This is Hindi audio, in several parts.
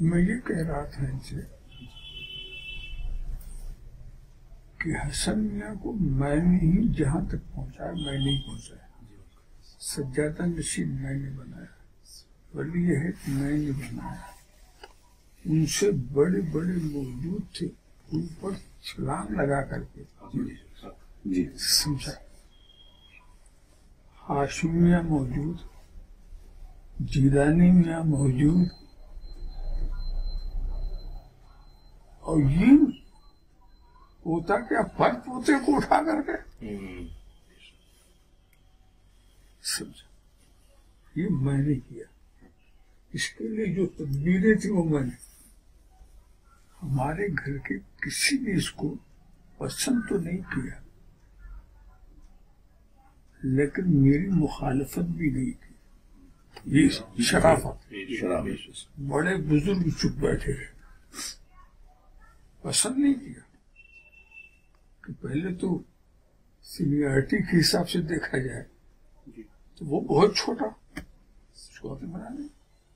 मैं ये कह रहा था इनसे कि हसन मियाँ को मैंने ही जहां तक पहुंचाया, मैं नहीं पहुंचाया। सज्जादा नशीन मैंने बनाया, वली ये है कि मैंने बनाया। उनसे बड़े बड़े मौजूद थे, ऊपर छलांग लगा करके जी समझा। हाशिम मियाँ मौजूद, जीलानी मियाँ मौजूद, और ये पोता क्या पर पोते को उठा करके समझा। ये मैंने किया, इसके लिए जो तदबीरें थी वो मैंने। हमारे घर के किसी ने इसको पसंद तो नहीं किया, लेकिन मेरी मुखालफत भी नहीं की। ये शराफत। बड़े बुजुर्ग चुप बैठे रहे, पसंद नहीं किया। कि पहले तो सीनियरिटी के हिसाब से देखा जाए तो वो बहुत छोटा, उसको आगे बनाने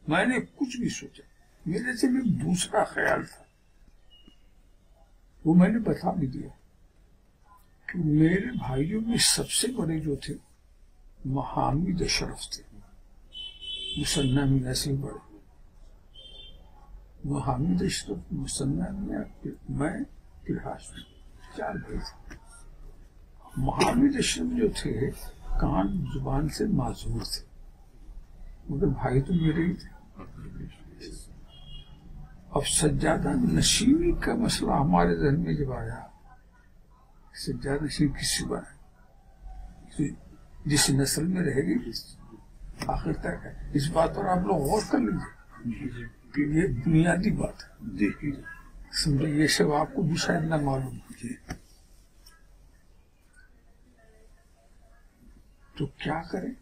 मैंने कुछ भी सोचा। मेरे से भी दूसरा ख्याल था, वो मैंने बता भी दिया कि मेरे भाइयों में सबसे बड़े जो थे महामिद अशरफ थे, मुसन्ना मियाँ से बड़े। महामिद अशरफ, मुसन्ना मियाँ, मैं, फिर हाशिम, 4 भाई थे। महामिद अशरफ जो थे कान जुबान से माजूर थे, मगर भाई तो मेरे ही थे। अब सज्जादा नशीनी का मसला हमारे जहन में जब आया, सज्जादा नशीन किससे बना, जिस नस्ल में रहेगी आखिर तक है। इस बात पर आप लोग गौर कर लीजिए कि ये बुनियादी बात है। समझे, ये सब आपको भी शायद न मालूम हो। तो क्या करें,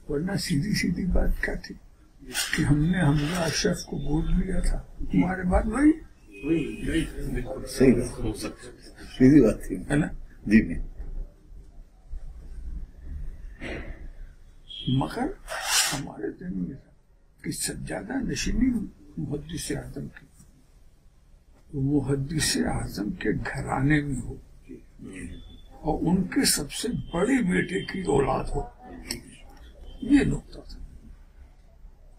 वरना सीधी सीधी बात क्या थी कि हमने हमजा अशरफ को गोद लिया था, तुम्हारे बाद वही सही हो सकता, सीधी बात थी, है ना जी। मगर हमारे दिन में था कि सज्जादा नशीनी मुहद्दिस आजम की, मुहद्दिस आजम के घराने में हो और उनके सबसे बड़े बेटे की औलाद हो, ये नुकता था।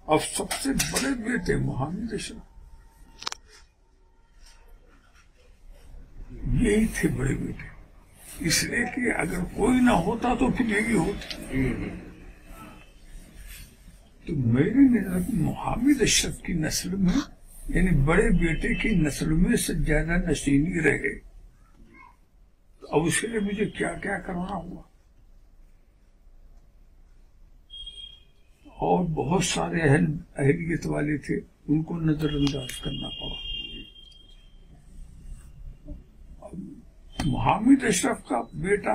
अब सबसे बड़े बेटे मोहम्मद अशरफ, यही थे बड़े बेटे, इसलिए कि अगर कोई ना होता तो फिर यही होता। तो मेरी नजर मोहम्मद अशरफ की नस्ल में, यानी बड़े बेटे की नस्ल में सज्जादा नशीनी रहे। तो अब उसके लिए मुझे क्या क्या करना हुआ, और बहुत सारे अहलियत वाले थे, उनको नजरअंदाज करना पड़ा। मोहम्मद अशरफ का बेटा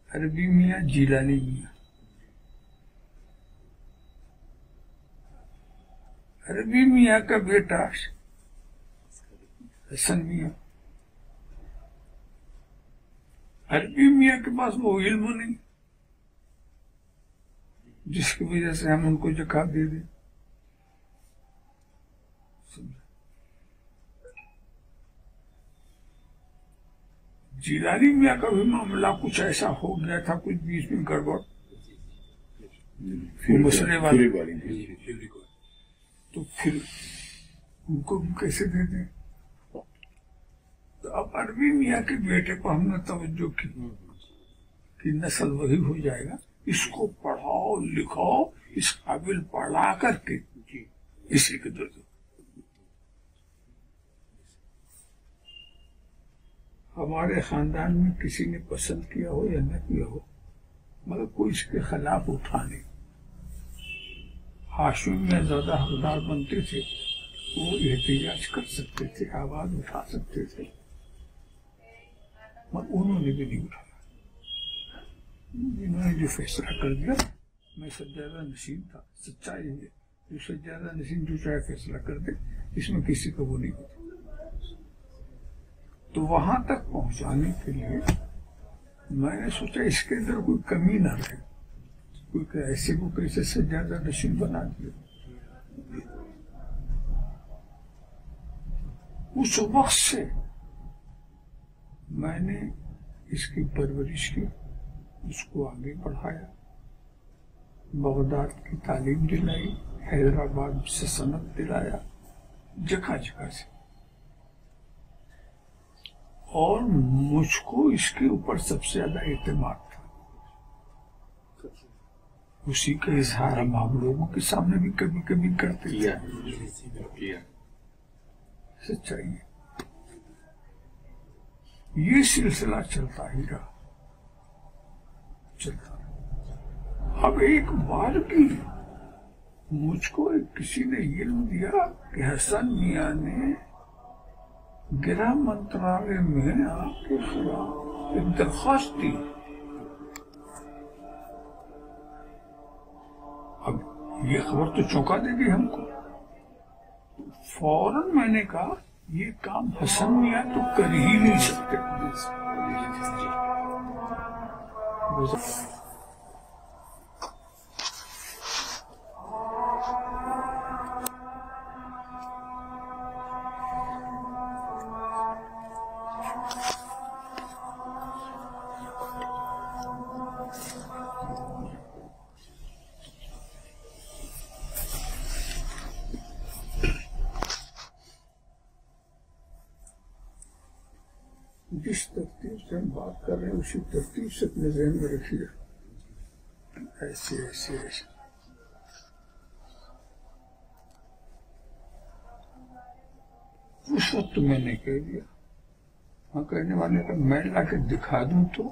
अरबी मियाँ, जीलानी मियाँ, अरबी मियाँ का बेटा हसन मियाँ। अरबी मियाँ के पास वो इल्म नहीं जिसकी वजह से हम उनको ज़कात दे दें। जीलानी मियाँ का भी मामला कुछ ऐसा हो गया था, कुछ बीच में गड़बड़, फिर मसले वाली, तो फिर उनको कैसे दे दें। तो अब अरबी मियाँ के बेटे पर हमने तवज्जो की कि नस्ल वही हो जाएगा, इसको पढ़ाओ लिखाओ, इस काबिल पढ़ा करके इसी के दे दो। हमारे खानदान में किसी ने पसंद किया हो या न किया हो, मगर कोई इसके खिलाफ उठा नहीं। हाशिम में ज्यादा हकदार बनते थे, वो एहतिजाज कर सकते थे, आवाज उठा सकते थे, मगर उन्होंने भी नहीं उठाया। इन्होंने जो फैसला कर दिया, मैं सज्जादा नशीन था, सच्चाई है, जो सज्जादा नशीन जो चाहे फैसला कर दे, इसमें किसी को वो नहीं होता। तो वहां तक पहुंचाने के लिए मैंने सोचा इसके अंदर कोई कमी ना रहे, कोई ऐसे को कैसे सज्जादा नशीन बना दिया। उस वक्त से मैंने इसकी परवरिश की, उसको आगे बढ़ाया, बगदाद की तालीम दिलाई, हैदराबाद से सनद दिलाया, जगह जगह से। और मुझको इसके ऊपर सबसे ज्यादा एतमाद था। उसी का इजहार हम आप लोगों के सामने भी कभी कभी करते थे। सच्चाई है। ये सिलसिला चलता ही रहा, चलता रहा। अब एक बार भी मुझको किसी ने इल्म दिया कि हसन मियां ने गृह मंत्रालय में आपके खिलाफ एक दरख्वास्त दी। अब ये खबर तो चौंका देगी हमको। फौरन मैंने कहा ये काम हसन मियां तो कर ही नहीं सकते। जिस तरतीब से हम बात कर रहे हैं उसी तरतीब से अपने जहन में रखिए। ऐसे ऐसे ऐसे उस वक्त मैंने कह दिया। हाँ, कहने वाले का मैं लाके दिखा दूं तो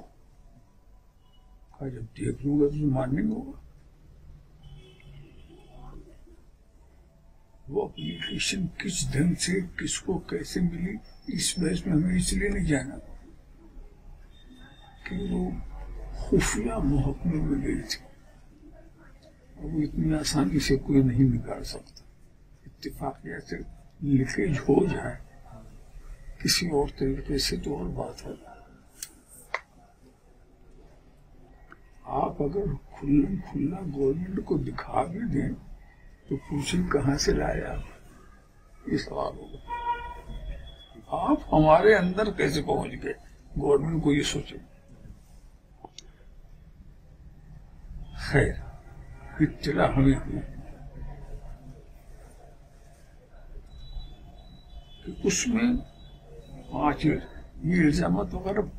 कहा जब देख लूंगा तो मानने होगा। वो एप्लीकेशन किस ढंग से किसको कैसे मिली इस बहस में हमें इसलिए नहीं जाना कि वो खुफिया महकमे में गई थी। वो इतनी आसानी से कोई नहीं निकाल सकता। इत्तेफाक से लीकेज हो जाए किसी और तरीके से तो और बात है। आप अगर खुला गवर्नमेंट को दिखा भी दें तो पूछे कहां से लाए आप, ये सवाल होगा। आप हमारे अंदर कैसे पहुंच गए, गवर्नमेंट को ये सोचे। खैर इत्तला हमें हुई कि उसमें 5 ये इल्जामात वगैरह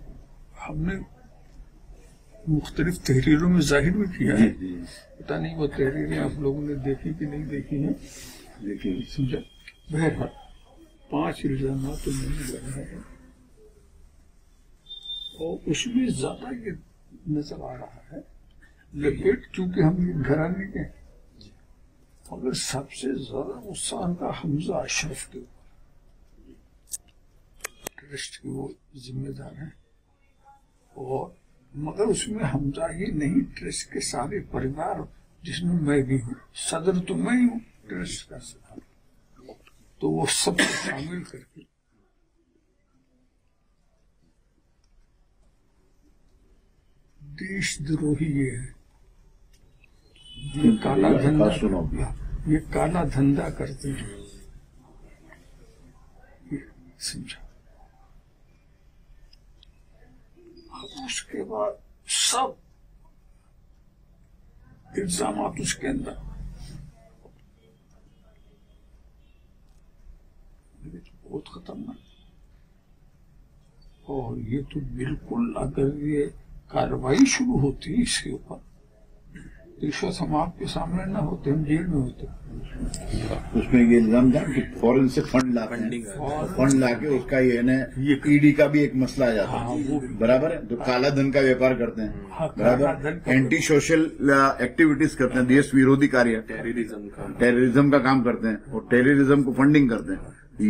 हमने मुख्तलिफ तहरीरों में जाहिर भी किया है। पता नहीं वो तहरीरें आप लोगों ने देखी कि नहीं देखी है, लेकिन समझा। बहरहाल 5 इल्जामात तो मैंने लगाए हैं और उसमें ज्यादा ये नजर आ रहा है लपेट, क्योंकि हम ये घराने के, मगर सबसे ज्यादा गुस्सा उनका हमजा अशरफ के ऊपर, ट्रस्ट के वो जिम्मेदार हैं। और मगर उसमें हमजा ही नहीं, ट्रस्ट के सारे परिवार जिसमें मैं भी हूँ, सदर तो मैं ही हूँ ट्रस्ट का सदर, तो वो सब शामिल करके देशद्रोही ये है, ये काला धंधा, ये काला धंधा करते हैं, ये समझा। अब उसके बाद सब इल्जामात उसके अंदर, बहुत खतरनाक। और ये तो बिल्कुल, अगर ये कार्रवाई शुरू होती इसके ऊपर तो इस वक्त हम आपके सामने ना होते, हम जेल में होते। उसमें ये इल्जाम था कि फॉरेन से फंड लाते हैं, फंड लाके उसका ये ईडी का भी एक मसला आ जाता है। बराबर है, तो काला धन का व्यापार करते हैं, बराबर, एंटी सोशल एक्टिविटीज करते हैं, देश विरोधी कार्य, टेररिज्म का काम करते हैं और टेररिज्म को फंडिंग करते हैं।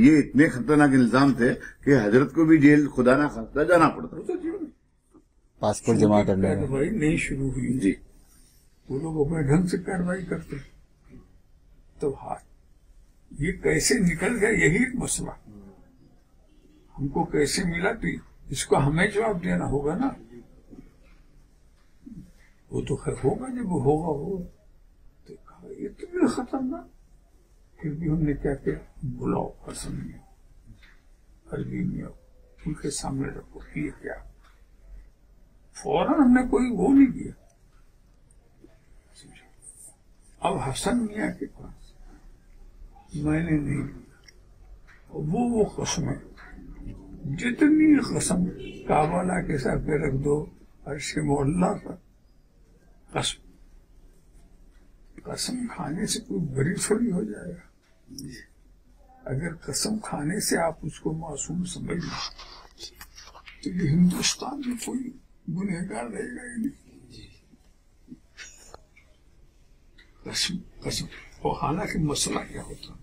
ये इतने खतरनाक इल्जाम थे कि हजरत को भी जेल खुदा ना खास्ता जाना पड़ता। पासपोर्ट जमा करने में कार्रवाई नहीं शुरू हुई जी, वो लोग अपने ढंग से कार्रवाई करते। तो हाथ ये कैसे निकल गया, यही एक मसला हमको कैसे मिला, तो इसको हमें जवाब देना होगा ना। वो तो खैर होगा, जब वो होगा वो। तो कहा इतने खतरनाक, फिर भी हमने क्या किया, बुलाओ हसन मियां, अलवी मियां, उनके सामने रखो, ये क्या। फौरन हमने कोई वो नहीं किया। अब हसन मियां के पास मैंने नहीं लिया, वो कसमें, जितनी कसम काबला के साथ पे रख दो, अर्शे मोहल्ला का कसम, कसम खाने से कोई बरी थोड़ी हो जाएगा। अगर कसम खाने से आप उसको मासूम समझ लो, तो ये हिंदुस्तान में कोई गुनहगार रहेगा ही नहीं। कसम कसम। और हालांकि मसला क्या होता,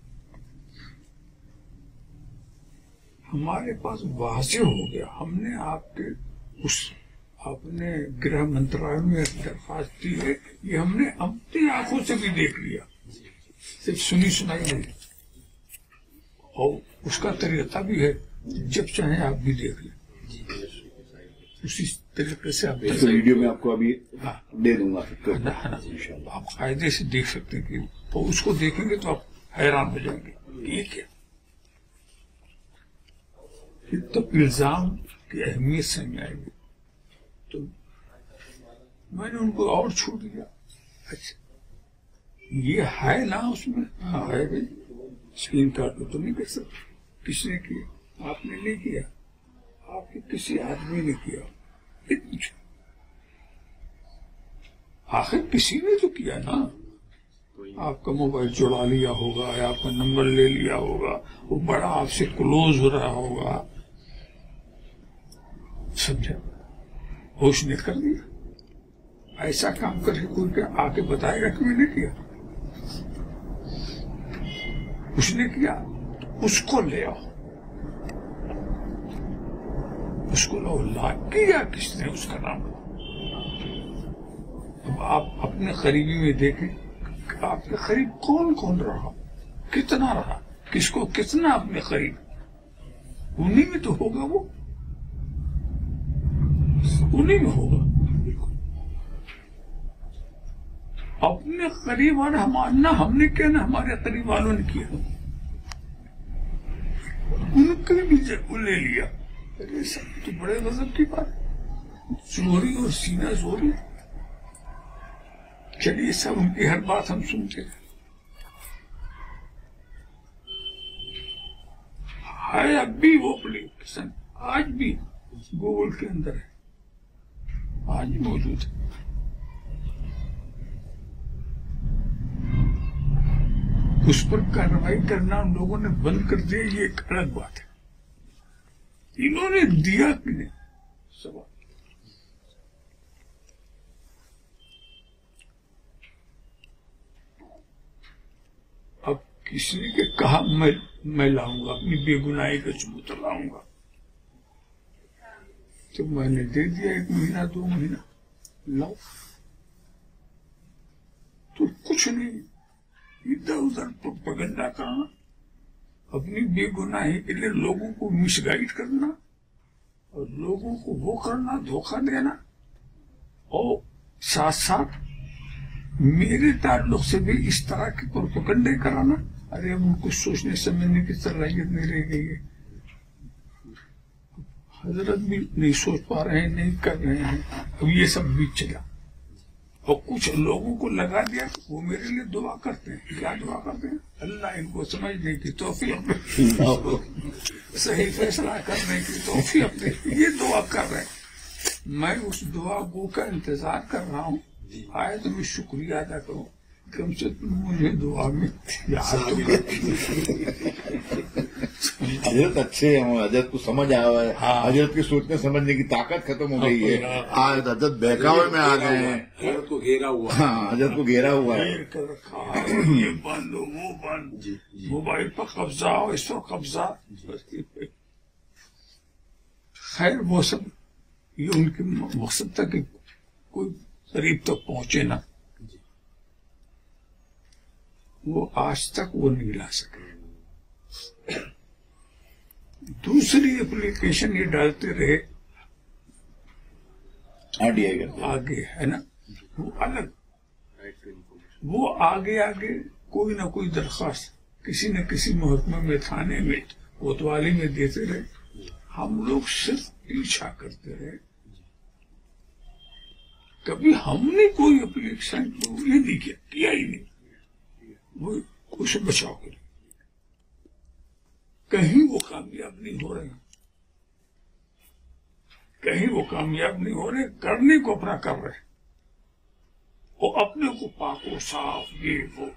हमारे पास वाज़ेह हो गया, हमने आपके उस अपने गृह मंत्रालय में दरखास्त दी है, ये हमने अपनी आंखों से भी देख लिया, सिर्फ सुनी सुनाई नहीं। और उसका तरीका भी है, जब चाहे आप भी देख लें, उसी तरीके से आप तो वीडियो में आपको अभी दे दूंगा, तो आप कायदे से देख सकते हैं कि, तो उसको देखेंगे तो आप हैरान हो जाएंगे, ये क्या। तो इल्जाम की अहमियत समझ आएगी। तो मैंने उनको और छूट दिया, अच्छा ये है ना उसमें, हाँ है भाई, स्क्रीन कार्ड तो नहीं कर सकते। किसने किया? आपने नहीं किया, आपके किसी आदमी ने किया, आखिर किसी ने तो किया ना। आपका मोबाइल चुरा लिया होगा या आपका नंबर ले लिया होगा, वो बड़ा आपसे क्लोज हो रहा होगा, समझा, उसने कर दिया। ऐसा काम करके कोई क्या आके बताएगा कि मैंने किया? उसने किया, उसको ले आओ, उसको लो, ला किया किसने, उसका नाम। अब आप अपने करीबी में देखें, आपके करीब कौन कौन रहा, कितना रहा, किसको कितना अपने करीब, उन्हीं में तो होगा, वो उन्हीं में होगा। अपने करीब वाले ना हमने किया ना हमारे करीब वालों ने किया, उनके भी ले लिया। अरे सब तो बड़े गजब की बात, चोरी और सीना चोरी। चलिए सब उनकी हर बात हम सुनते हैं। है अब भी वो एप्लीकेशन, आज भी गूगल के अंदर है, आज भी मौजूद है। उस पर कार्रवाई करना उन लोगों ने बंद कर दिया, ये एक अलग बात है। इन्होंने दिया कि नहीं सवाल। अब किसी के कहा मैं लाऊंगा, अपनी बेगुनाही का सबूत लाऊंगा, तो मैंने दे दिया 1 महीना 2 महीना, लाओ। तो कुछ नहीं, इधर उधर प्रोपेगेंडा करना, अपनी बेगुनाही के लिए लोगों को मिसगाइड करना और लोगों को वो करना, धोखा देना, और साथ साथ मेरे ताल्लुक से भी इस तरह के प्रोपेगेंडे कराना। अरे अब उनको सोचने समझने की सलाहियत नहीं रह गई है, हजरत भी नहीं सोच पा रहे हैं, नहीं कर रहे हैं। अब ये सब बीच चला, और कुछ लोगों को लगा दिया वो मेरे लिए दुआ करते हैं। क्या दुआ करते हैं? अल्लाह इनको समझने की तौफीक, सही फैसला करने की तौफीक दे, ये दुआ कर रहे हैं। मैं उस दुआ को का इंतजार कर रहा हूँ, आए तो मैं शुक्रिया अदा करूँ, कम से कम मुझे दुआ में याद तो कर। हजरत अच्छे हैं, हजरत को समझ आया हुआ है। हाँ। हजरत की सोचने समझने की ताकत खत्म हो गई है। आज हजरत बहकावे में आ गए हैं, हजरत को घेरा हुआ। हाँ, हजरत को घेरा हुआ है। ये बंद लो, वो बंद, मोबाइल पर कब्जा हो, इस पर कब्जा। खैर वो सब ये उनके मकसद तक कोई करीब तक पहुंचे ना, वो आज तक वो नहीं ला सके। दूसरी एप्लीकेशन ये डालते रहे आगे है ना, वो अलग, वो आगे आगे कोई ना कोई दरख्वास्त किसी न किसी महकमे में, थाने में, कोतवाली में देते रहे। हम लोग सिर्फ पीछा करते रहे। कभी हमने कोई एप्लीकेशन ये नहीं किया ही नहीं, वो उसे बचाव करे। कहीं वो कामयाब नहीं हो रहे, कहीं वो कामयाब नहीं हो रहे, करने को अपना कर रहे, वो अपने को पाको साफ ये वो।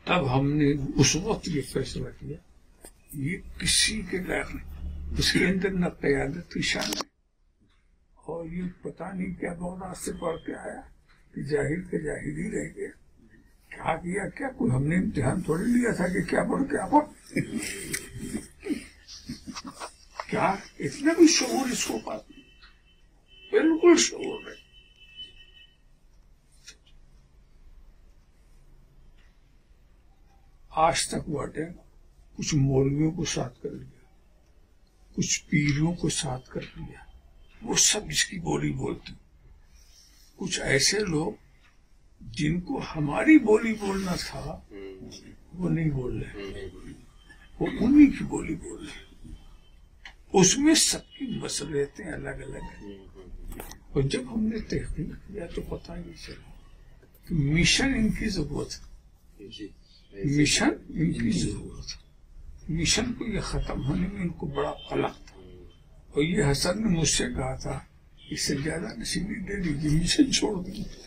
तब हमने उस वक्त ये फैसला किया, ये किसी के लायक नहीं, इसके अंदर न क़यादत की शान है, और ये पता नहीं क्या बौरात से पढ़ के आया कि जाहिल के जाहिल ही रह गया। क्या किया क्या, कोई हमने इम्तिहान थोड़ी लिया था कि क्या पढ़ क्या पढ़। क्या इतना भी शऊर इसको पास नहीं, बिल्कुल शऊर नहीं। आज तक बाटे कुछ मौलवियों को साथ कर लिया, कुछ पीरियों को साथ कर लिया, वो सब इसकी बोली बोलते। कुछ ऐसे लोग जिनको हमारी बोली बोलना था वो नहीं बोल रहे, वो उन्हीं की बोली बोल रहे। उसमें सबकी मसलहतें अलग अलग हैं। और जब हमने तहकीक किया तो पता ही चला कि मिशन इनकी जरूरत है, मिशन इनकी जरूरत है। मिशन को ये खत्म होने में इनको बड़ा कलक था। और ये हसन ने मुझसे कहा था, इससे ज्यादा नसीबी दे दीजिए, मिशन छोड़ दीजिए।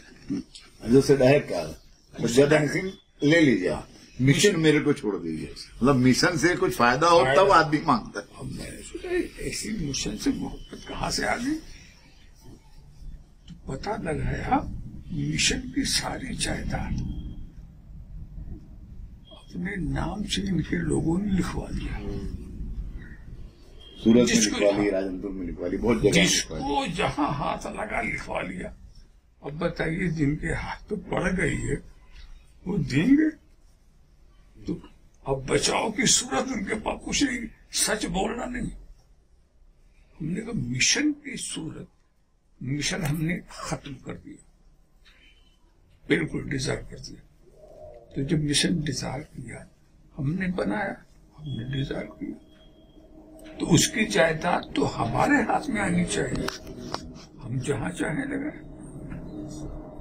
से डायरेक्ट कहा ज्यादा नसीब ले लीजिए, मिशन मेरे को छोड़ दीजिए। मतलब मिशन से कुछ फायदा हो तब आदमी मांगता है। अब मैंने सोचा ऐसी मिशन से मोहब्बत कहाँ से आ गई, तो पता लगाया मिशन की सारी जायदाद अपने नाम से इनके लोगों ने लिखवा दिया। सूरत में लिखवा ली, राजनपुर में लिखवा ली, बहुत जगह जिसको जहां हाथ लगा लिखवा लिया। अब बताइए जिनके हाथ पे पड़ गई है वो देंगे? तो अब बचाव की सूरत उनके पास कुछ नहीं, सच बोलना नहीं। हमने कहा मिशन की सूरत, मिशन हमने खत्म कर दिया, बिल्कुल डिजार्व कर दिया। तो जब मिशन डिजार्व किया, हमने बनाया, हमने डिजार्व किया, तो उसकी जायदाद तो हमारे हाथ में आनी चाहिए, हम जहां चाहे लगे।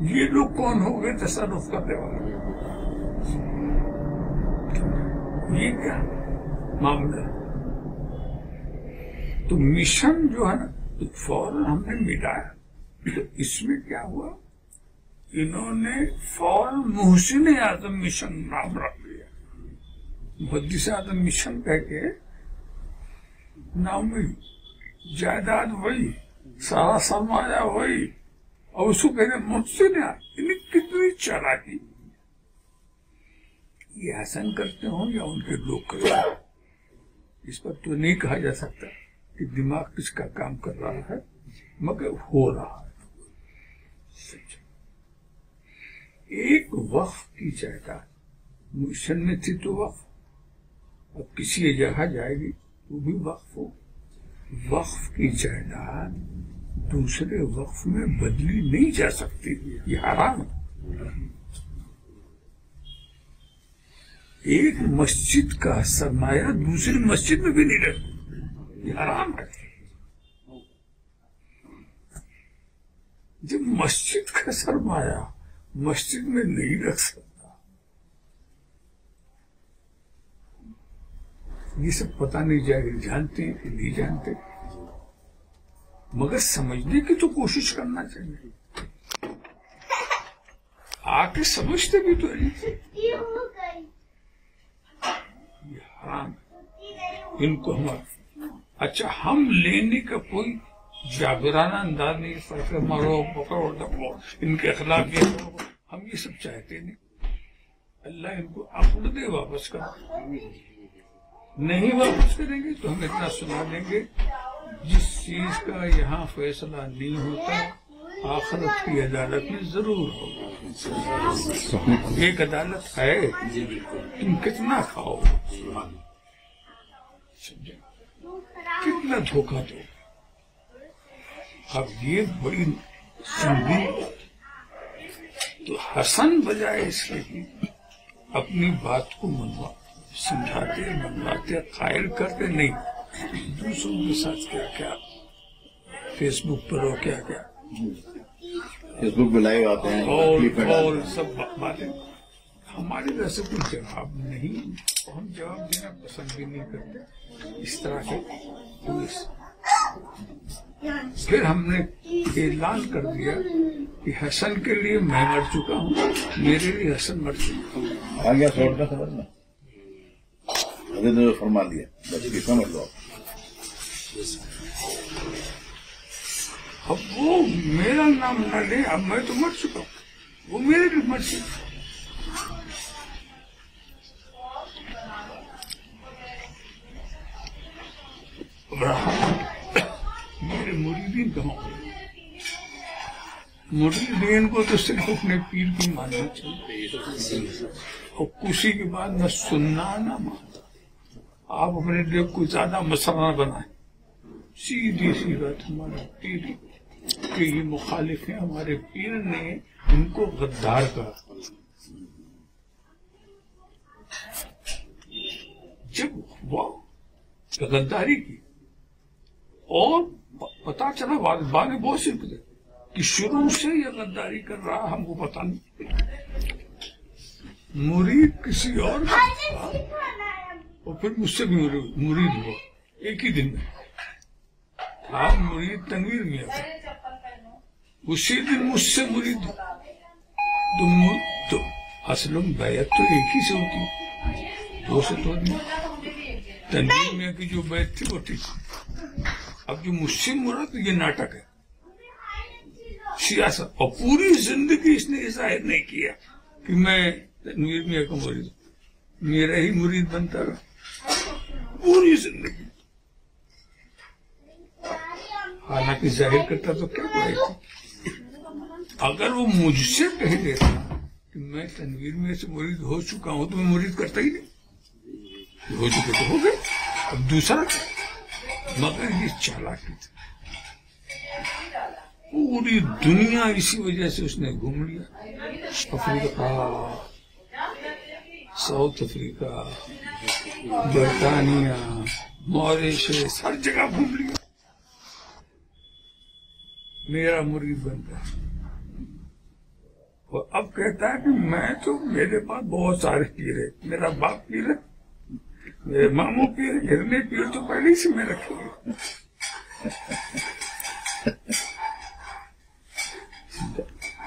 ये लोग कौन हो गए तसर्रुफ करने वाले? ये क्या मामला? तो मिशन जो है ना, तो फौरन हमने मिटाया। तो इसमें क्या हुआ, इन्होंने फौरन मुहसिन आजम मिशन नाम रख लिया। मुहद्दिस आजम मिशन कह के नाम में जायदाद वही, सारा सरमाया वही, और उसको कहते मुहसिन। इन्हें कितनी चालाकी, ये हसन करते हो या उनके लोग करते हो, इस पर तो नहीं कहा जा सकता कि दिमाग किसका काम कर रहा है, मगर हो रहा है। एक वक्फ की जायदाद मिशन में थी तो वक्फ, अब किसी जगह जाएगी वो भी वक्फ हो। वक्फ की जायदाद दूसरे वक्फ में बदली नहीं जा सकती, ये हराम है। एक मस्जिद का सरमाया दूसरी मस्जिद में भी नहीं रखती, ये हराम है। जब मस्जिद का सरमाया मस्जिद में नहीं रख सकता, ये सब पता नहीं जाएगा, जानते हैं कि नहीं जानते, मगर समझने की तो कोशिश करना चाहिए। आके समझते भी तो नहीं। ये हराम है, इनको हम अच्छा हम लेने का कोई जाबिराना अंदाज नहीं, फैसला मारो पकड़ो दबो, इनके खिलाफ ये करो, हम ये सब चाहते नहीं। अल्लाह इनको अकड़ दे वापस कर, नहीं वापस करेंगे तो हम इतना सुना देंगे, जिस चीज का यहाँ फैसला नहीं होता आखिरत की अदालत में जरूर होगा। एक अदालत है, तुम कितना खाओ, कितना धोखा दो, अब ये बड़ी सिंधी तो हसन बजाय इसके कि अपनी बात को समझाते मनवाते कायल करते नहीं, दूसरों के साथ क्या क्या फेसबुक पर हो क्या क्या फेसबुक पे लाइव आते हैं और सब बातें, हमारे तरह से कोई जवाब नहीं, हम जवाब देना पसंद भी नहीं करते इस तरह के। फिर हमने ऐलान कर दिया कि हसन के लिए मैं मर चुका हूँ, मेरे लिए हसन मर चुका हूँ। आ गया शॉर्ट का समझ में, अभी तो फरमा लिया, बस समझ लो। अब वो मेरा नाम न ले, अब मैं तो मर चुका हूँ, वो मेरे लिए मर चुका। मेरे मुरीदीन कहाँ? मुरीदीन को तो सिर्फ अपने पीर की मानना चाहिए और किसी की बात न सुनना न मानना। आप अपने लिए कोई ज्यादा मसला न बनाए, सीधी सी बात। हमारे पीर के ये मुखालिफ हैं, हमारे पीर ने उनको गद्दार कहा। जब वो गद्दारी की और पता चला बाद में बहुत सी कि शुरू से ये गद्दारी कर रहा, हमको पता नहीं। मुरीद किसी और का था और फिर मुझसे भी मुरीद हुआ एक ही दिन में। था मुरीद तनवीर मियां था, उसी दिन मुझसे मुरीद तो असलम बैत तो एक ही से होती, दो से तो नहीं। तनवीर मियां की जो बैत थी वो ठीक। अब जो मुझसे मुराद ये नाटक है, सियासत, और पूरी जिंदगी इसने जाहिर नहीं किया कि मैं तनवीर मियां का मुरीद हूं, मेरा ही मुरीद बनता रहा पूरी जिंदगी। हालांकि जाहिर करता तो क्या बुराई थी। अगर वो मुझसे कह देता कि मैं तनवीर मियां से मुरीद हो चुका हूं तो मैं मुरीद करता ही नहीं, हो चुके तो हो गए, अब दूसरा। मगर ये चालाकी थी, पूरी दुनिया इसी वजह से उसने घूम लिया। अफ्रीका, साउथ अफ्रीका, बर्तानिया, मॉरिशस, हर जगह घूम लिया, मेरा मुरीद बन गया। और अब कहता है कि मैं तो, मेरे पास बहुत सारे पीर है, मेरा बाप पीर है, मेरे मामू पीर, हिरने पीर तो पहले से मैं रखे हुए।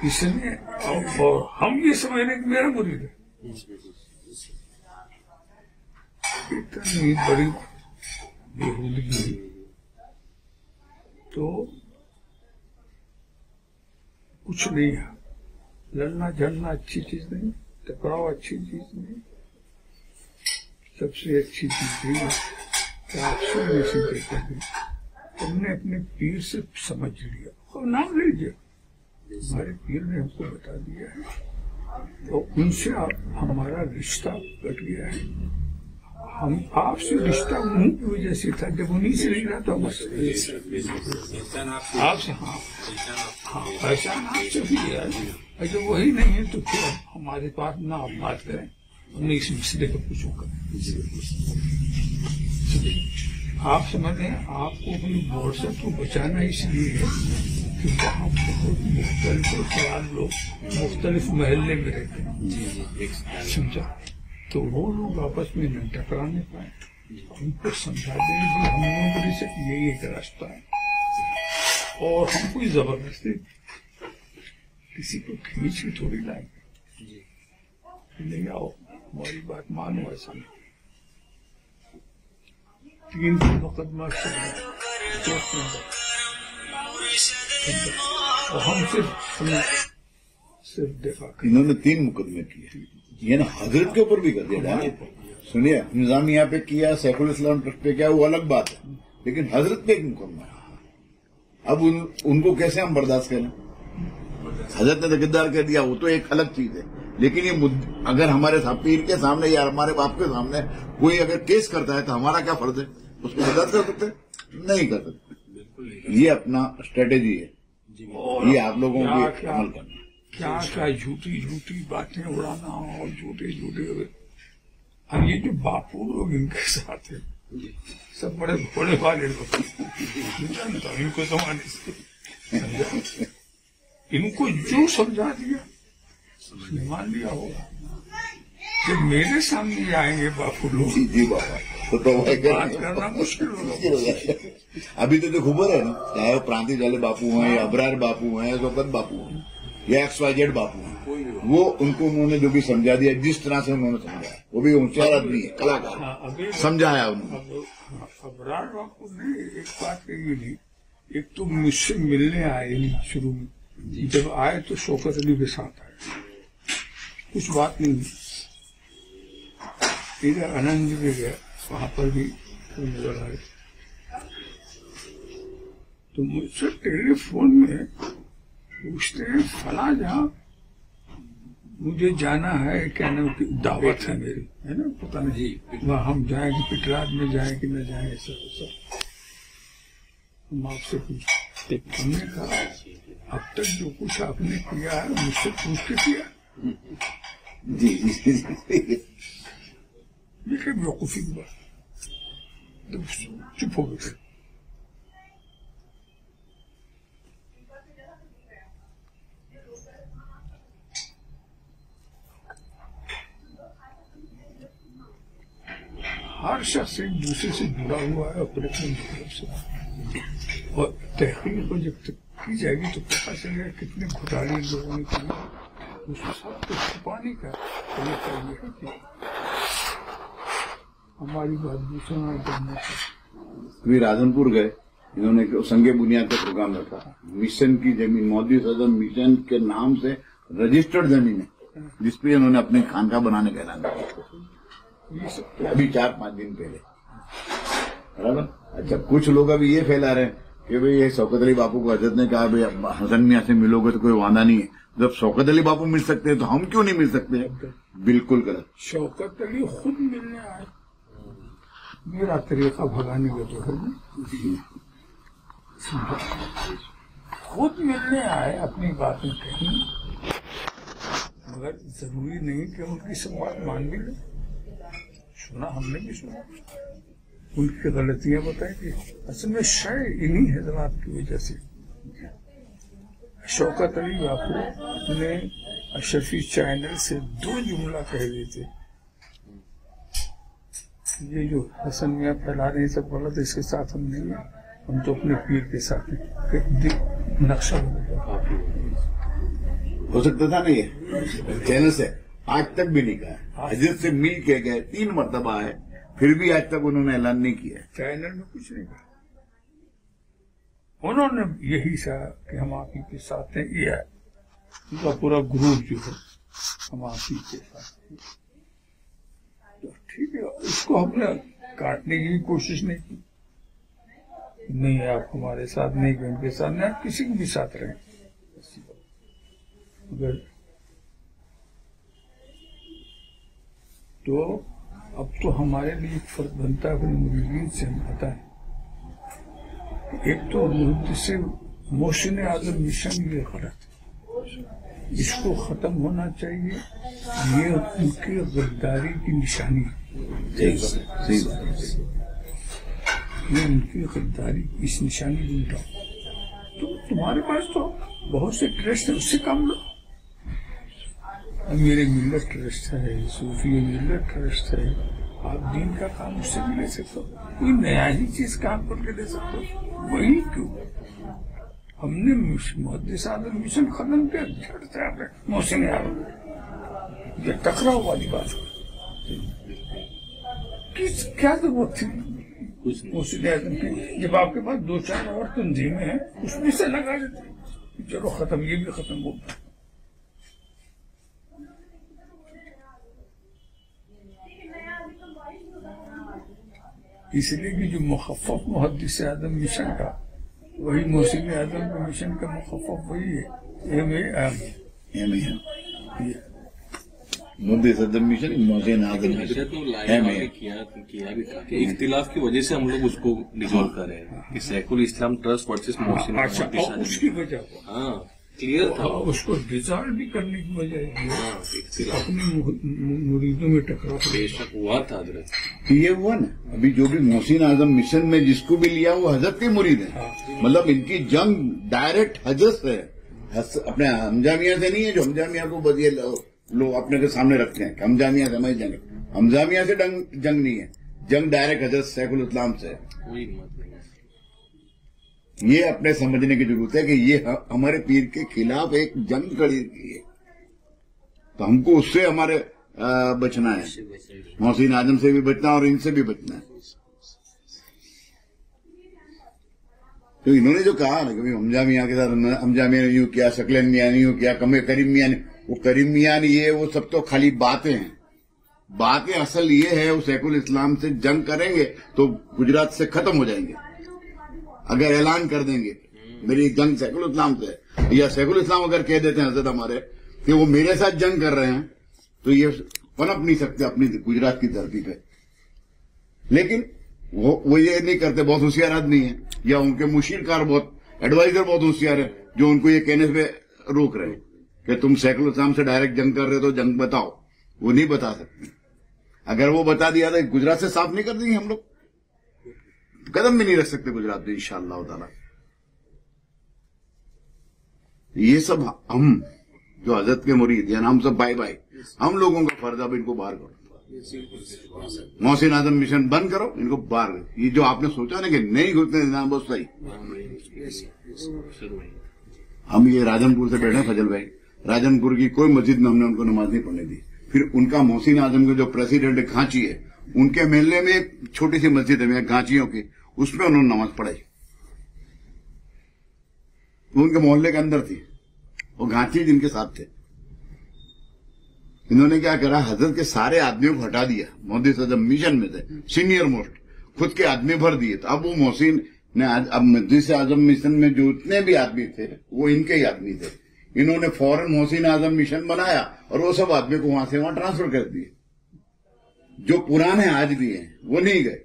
इसने और हम ये समझ रहे कि मेरा मुरीद है। इतनी बड़ी बेहूदगी। तो कुछ नहीं है, लड़ना झड़ना अच्छी चीज नहीं, टकराव अच्छी चीज नहीं। सबसे अच्छी चीज यही है कि आप सुनने से देखते हैं, तुमने अपने पीर से समझ लिया और नाम लीजिए, हमारे पीर ने हमको बता दिया है, तो उनसे हमारा रिश्ता कट गया है। हम आपसे रिश्ता उन्हीं की वजह से था, जब उन्हीं से नहीं रहा तो आपसे, हाँ पहचान आपसे भी है। जब वही नहीं है तो फिर हमारे पास ना आप बात करें, नहीं इस मसले को पूछो करें। आप समझ रहे हैं, आपको अपनी बोर्ड से तो बचाना इसलिए है कि वहाँ बहुत मुख्तलिफ ख्याल लोग मुख्तलिफ महल्ले में रहते हैं, समझा। तो वो लोग आपस में न टकराने पाए, उनको समझा देंगे कि हम लोगों के सिर्फ यही एक रास्ता है और हम कोई जबरदस्ती किसी को खींच के थोड़ी लाएंगे, नहीं आओ हमारी बात मानो। ऐसा नहीं, 3 मुकदमा और हम सिर्फ देखा। इन्होंने 3 मुकदमे किए, ये ना हजरत के ऊपर भी कर दिया। सुनिए, निजामिया पे किया, सैफुल इस्लाम ट्रस्ट पे किया, वो अलग बात है, लेकिन हजरत पे एक मुकदमा है। अब उनको कैसे हम बर्दाश्त करें? हजरत ने गिरदार कह दिया, वो तो एक अलग चीज है, लेकिन ये अगर हमारे पीर के सामने या हमारे बाप के सामने कोई अगर केस करता है तो हमारा क्या फर्ज है? उसको बर्दाश्त कर सकते? नहीं कर सकते। ये अपना स्ट्रेटेजी है, ये आप लोगों के अमल करना। क्या क्या झूठी झूठी बातें उड़ाना और झूठे झूठे। अब ये जो बापू लोग इनके साथ है, सब बड़े भोले वाले लोग, इनको समझ समझा, इनको जो समझा दिया उसने मान लिया होगा। जब मेरे सामने आएंगे बापू लोग, जी बाबा, तो बात करना मुश्किल होगा। अभी तो जो खबर है ना, चाहे वो प्रांतिज वाले बापू हैं या अबरार बापू हैं या शौकत बापू हैं या XYZ बापू हैं, वो उनको उन्होंने जो भी समझा दिया, जिस तरह से उन्होंने समझाया, वो भी होशियार आदमी है, कलाकार, समझाया उन्होंने। अबरार बापू ने एक बात कही थी, एक तो मुझसे मिलने आए नहीं शुरू में, जब आए तो शौकत अली के साथ आए, कुछ बात नहीं हुई। इधर आनंद जी भी गया, वहां पर भी नजर आए, तो मुझसे टेलीफोन में पूछते हैं, फला जहाँ मुझे जाना है, क्या नाम की दावत है मेरी, है ना, पता नहीं वहाँ हम जाएंगे, पिटराज में जाए कि न जाए, ऐसा हम आपसे पूछते। हमने कहा अब तक जो कुछ आपने किया है मुझसे पूछ के किया। जी देखिए बेवकूफी की बात, तो चुप हो गए। हर शख्स एक दूसरे से जुड़ा हुआ है अपने तरफ से, और तहकीक को जब तक की जाएगी तो पता चलेगा कितने घोटाले लोगों ने किए। उसको सब कुछ छुपाने का तरीका ये है कि हमारी बात दूसरा करने का। वे राधनपुर गए, इन्होंने संगे बुनियाद का प्रोग्राम रखा, मिशन की जमीन, मोदी सदन मिशन के नाम से रजिस्टर्ड जमीन है, जिसपे इन्होंने अपनी खानका बनाने का ऐलान किया अभी 4-5 दिन पहले, बराबर। अच्छा, कुछ लोग अभी ये फैला रहे हैं कि भाई ये शौकत अली बापू को हजरत ने कहा भाई हसन मियां से मिलोगे तो कोई वादा नहीं है, जब शौकत अली बापू मिल सकते हैं तो हम क्यों नहीं मिल सकते हैं? बिल्कुल गलत। शौकत अली खुद मिलने आए, मेरा तरीका भगाने का जो है खुद मिलने आए, अपनी बातें कही, मगर जरूरी नहीं कि उनकी सब बात मान भी ले। सुना, हमने भी सुना, उनकी गलतियां बताई थी। असल में शय इन्हीं हजरात की वजह से शौकत अली बापू ने अशरफी चैनल से 2 जुमला कह दिए थे, ये जो हसन मियां फैला रहे हैं सब गलत, इसके साथ हम नहीं है, हम तो अपने पीर के साथ हैं। नक्शा हो सकता था नहीं है, चैनल से आज तक भी नहीं कहा, हजरत से मिल के गए 3 मरतबा है, फिर भी आज तक उन्होंने ऐलान नहीं किया। चैनल में कुछ नहीं कहा, उन्होंने यही कहा कि हम आप ही के साथ हैं, ये है उनका पूरा ग्रुप जो है, हम आप ही के साथ हैं। तो ठीक है, इसको हमने काटने की कोशिश नहीं की, नहीं आप हमारे साथ नहीं, उनके साथ नहीं, आप किसी के भी साथ रहें, मगर तो अब तो हमारे लिए एक फर्क बनता है अपने मुरीदीन से, हम पता है एक तो मुहद्दिस मोहसिन आजम मिशन ये गलत है, इसको खत्म होना चाहिए, ये उनकी गद्दारी की निशानी है। सही बात, ये उनकी गद्दारी की इस निशानी को उठाओ। तो तुम्हारे पास तो बहुत से ट्रस्ट है, उससे काम लो। मेरे मिल्लत ट्रस्ट है, सूफी मिल्लत ट्रस्ट है, आप दीन का काम उससे भी ले सकते हो, कोई नया ही चीज काम करके ले सकते हो। वही क्यों हमने मुहद्दिस आजम मिशन खत्म किया, झड़ते आपने मोहसिन आजम, ये टकराव वाली बात किस क्या जरूरत थी मोहसिन आजम की? जब आपके पास 2-4 और तंजीमें हैं, उसमें से लगा देते, चलो खत्म, ये भी खत्म हो। इसलिए कि जो मुखफ़फ़ मुहद्दिस आज़म मिशन का, वही मोहसिन आज़म का मिशन का मुखफ़फ़ वही है, मोदी सदन मिशन मोहसिन आजम वैसे तो है लाइव में आके किया भी था कि इख्तिलाफ की वजह से हम लोग उसको डिसॉल्व कर रहे हैं कि सैकुल इस्लाम ट्रस्ट वर्सेस मोहसिन अच्छा, और उसकी वजह को हाँ क्लियर था और उसको डिसॉल्व भी करने की वजह ये है, हाँ इख्तिलाफ अपने मुरीदों में टकराव बेशक हुआ था हजरत। ये हुआ ना। अभी जो भी मोहसिन आजम मिशन में जिसको भी लिया वो हजरत के मुरीद है। मतलब इनकी जंग डायरेक्ट हजरत से है, अपने हमजामिया से नहीं है। जो हमजामिया को बदिए लोग अपने के सामने रखते हैं हमजामिया से हमारी जंग, हमजामिया से जंग नहीं है, जंग डायरेक्ट हजरत सैकुल इस्लाम से है। कोई हिम्मत नहीं है। ये अपने समझने की जरूरत है कि ये हमारे पीर के खिलाफ एक जंग खड़ी की है, तो हमको उससे हमारे बचना है। मोहसिन आजम से भी बचना और इनसे भी बचना है। तो इन्होंने जो कहा ना कि हमजा मियां के साथ हमजा मियां ने यूं किया, शकलन मियां ने यूं किया, करीम मियां ने, वो करीम मियां ने ये वो सब तो खाली बातें हैं। बातें असल ये है वो सैकुल इस्लाम से जंग करेंगे तो गुजरात से खत्म हो जाएंगे। अगर ऐलान कर देंगे मेरी जंग सैकुल इस्लाम से, या सैकुल इस्लाम अगर कह देते हैं हजरत हमारे कि वो मेरे साथ जंग कर रहे हैं, तो ये पनप नहीं सकते अपनी गुजरात की धरती पे। लेकिन वो ये नहीं करते, बहुत होशियार आदमी है, या उनके मुशीरकार बहुत एडवाइजर बहुत होशियार है जो उनको ये कहने पे रोक रहे हैं कि तुम सैकुल इस्लाम से डायरेक्ट जंग कर रहे हो तो जंग बताओ। वो नहीं बता सकते। अगर वो बता दिया तो गुजरात से साफ नहीं कर देंगे हम लोग, कदम भी नहीं रख सकते गुजरात में इंशाअल्लाह ताला। ये सब हम जो हजरत के मुरीद या हम सब भाई भाई, हम लोगों का फर्ज अब इनको बाहर करो। मोहसिन आजम मिशन बंद करो, इनको बाहर करो। ये जो आपने सोचा ना कि नहीं घुसने देना, बहुत सही। हम ये राजनपुर से बैठे फजल भाई, राजनपुर की कोई मस्जिद में हमने उनको नमाज नहीं पढ़ने दी। फिर उनका मोहसिन आजम के जो प्रेसिडेंट है घांची है, उनके महल्ले में एक छोटी सी मस्जिद है घांचियों की, उसमें उन्होंने नमाज पढ़ाई। वो उनके मोहल्ले के अंदर थी, वो घांची जिनके साथ थे। इन्होंने क्या करा, हजरत के सारे आदमियों को हटा दिया, मोदी सदन मिशन में थे सीनियर मोस्ट, खुद के आदमी भर दिए। तो अब वो मोहसिन ने अब मोदी आजम मिशन में जो इतने भी आदमी थे वो इनके ही आदमी थे। इन्होंने फौरन मोहसिन आजम मिशन बनाया और वो सब आदमी को वहां से वहां ट्रांसफर कर दिए। जो पुराने आज भी हैं वो नहीं गए।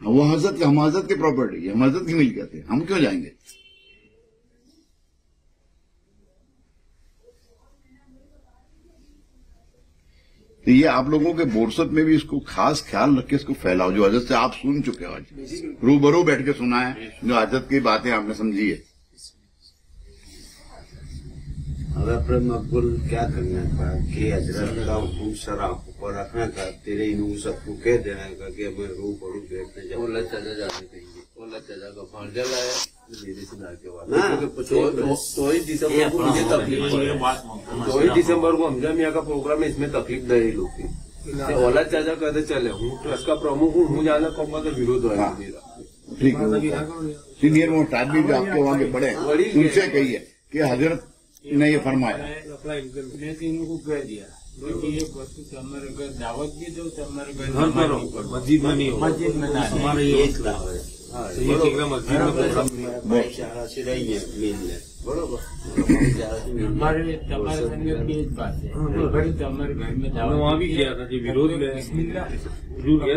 वो हजरत हम हजरत की प्रॉपर्टी, हम हजरत की मिल्कियत है, हम क्यों जाएंगे। तो ये आप लोगों के बोरसत में भी इसको खास ख्याल रख के इसको फैलाओ। जो हजरत से आप सुन चुके हो, आज रूबरू बैठ के सुना है, जो हजरत की बातें आपने समझी है। अब अपने मकबूल क्या करना था कि हजरत का हुक्म सर आंखों पर रखना था, तेरे इन सबको कह देना था कि मैं रूबरू बैठने जाऊँ। ओला चाचा जाने देंगे, ओला चाचा का भांजा लाया मेरे से लाके वाला। तो ही दिसंबर को मुझे तकलीफ, तो ही दिसंबर को हमजा मियाँ का प्रोग्राम है, इसमें तकलीफ दे रही लोग की। ओला चाचा कहते चले, हूँ ट्रस्ट का प्रमुख हूँ, हूँ जाना कहूंगा तो विरोध होगा मेरा। ठीक है, सीनियर मोस्ट आदमी जो आपके वहां के बड़े, उनसे कहिए कि हजरत ने ये फरमाया। इनको कह दिया ये वस्तु हमारे घर दावत भी दो, हमारे घर मस्जिद में नहीं, मस्जिद में ना, हमारे ये मस्जिद में बरोबर। हमारे तुम्हारे संगे की एक बात है, बड़ी हमारे घर में दावत वहाँ भी किया था जी, विरोध में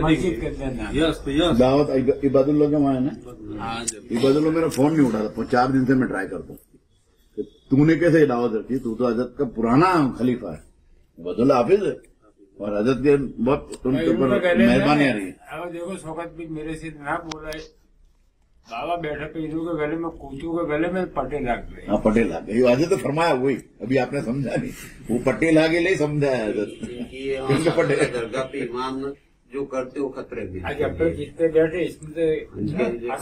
मस्जिद के अंदर दावत इबादुल्लाह के वहां है ना। इबादुल्लाह मेरा फोन नहीं उठा था, 4 दिन से मैं ट्राई करता हूँ। तूने कैसे दावत रखी, तू तो हजरत का पुराना खलीफा है, बदुल्ला हाफिज है, और हजरत के बहुत तुमके ऊपर मेहरबानी आ रही है। अब देखो शौकत भी मेरे से ना बोला है, बाबा बैठा पे इनू के गले में, कूतू के गले में पटेल आ गए। हाँ पटेल आ गए, आज तो फरमाया वही, अभी आपने समझा नहीं, वो पटेल आगे नहीं समझा है हजरत पटेल दरगाह पे इमाम जो करते हो खतरे में। आज अपने जितने बैठे इसमें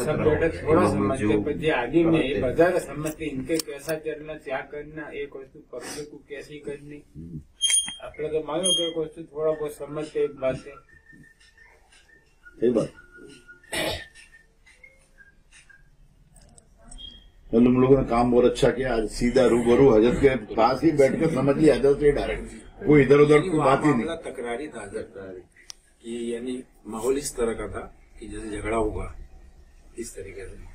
सब बैठे थोड़ा समझते, पर आगे में बाजार समझते इनके कैसा चलना, क्या करना, एक वस्तु पब्लिक को कैसी करनी, अपने तो मानो कि एक वस्तु थोड़ा बहुत समझते। एक बात है, सही बात। तो तुम लोगों ने काम बहुत अच्छा किया, आज सीधा रूबरू हजरत के पास ही बैठ कर समझ लिया, हजरत से डायरेक्ट, कोई इधर उधर की बात ही नहीं। तकरारी था हजरत कि यानी माहौल इस तरह का था कि जैसे झगड़ा होगा इस तरीके से।